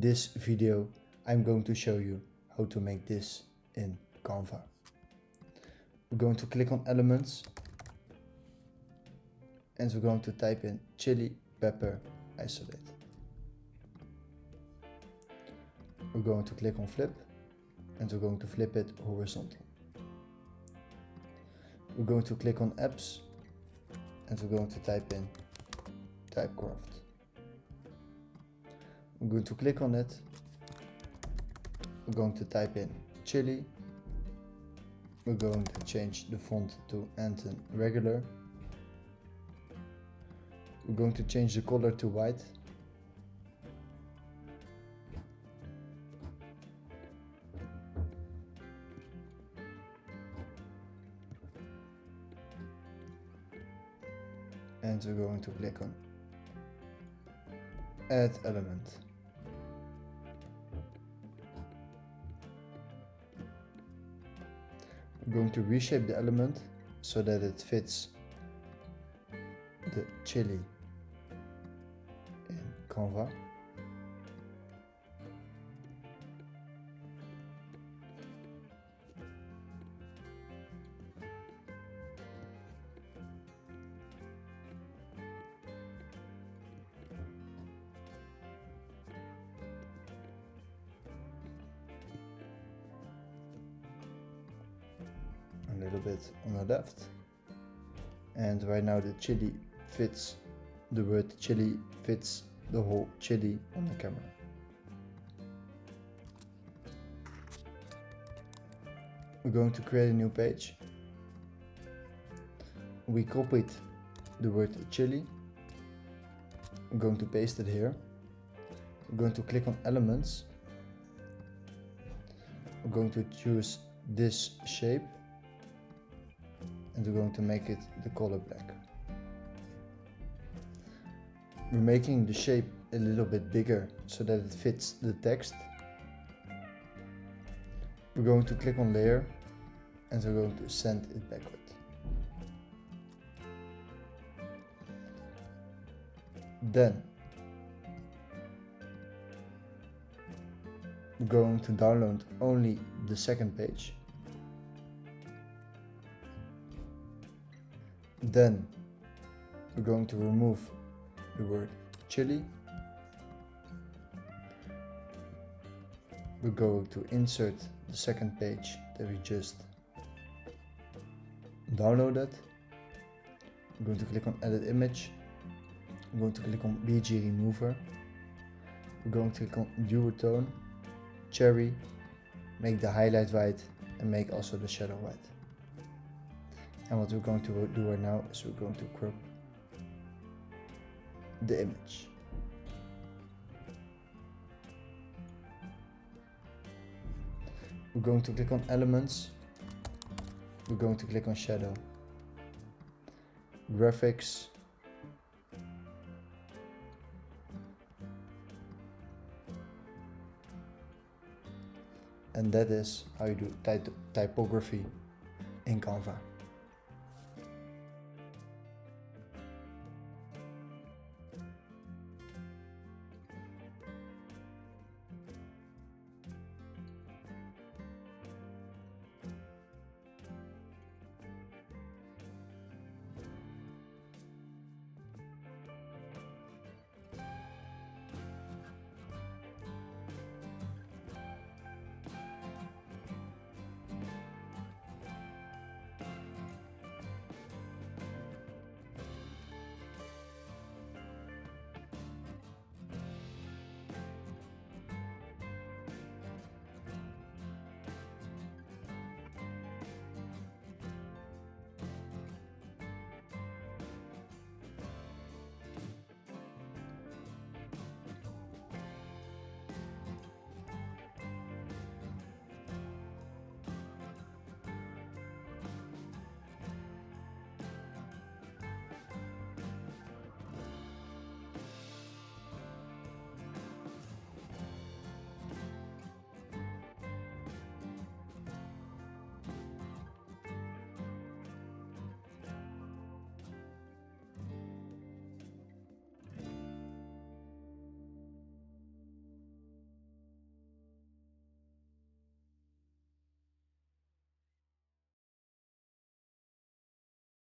this video I'm going to show you how to make this in Canva. We're going to click on Elements and we're going to type in chili pepper isolate. We're going to click on Flip and we're going to flip it horizontal. We're going to click on Apps and we're going to type in Typography. We're going to click on it. We're going to type in chili. We're going to change the font to Anton Regular. We're going to change the color to white. And we're going to click on Add Element. We're going to reshape the element so that it fits the chili in Canva. A little bit on the left, and right now the chili fits, the word chili fits the whole chili on the camera. We're going to create a new page. We copied the word chili. We're going to paste it here. We're going to click on Elements. We're going to choose this shape and we're going to make it the color black. We're making the shape a little bit bigger so that it fits the text. We're going to click on Layer and we're going to send it backward. Then we're going to download only the second page. Then we're going to remove the word chili. We're going to insert the second page that we just downloaded. We're going to click on Edit Image. We're going to click on BG Remover. We're going to click on Duotone, Cherry, make the highlight white and make also the shadow white. And what we're going to do right now is we're going to crop the image. We're going to click on Elements. We're going to click on Shadow, Graphics, and that is how you do typography in Canva.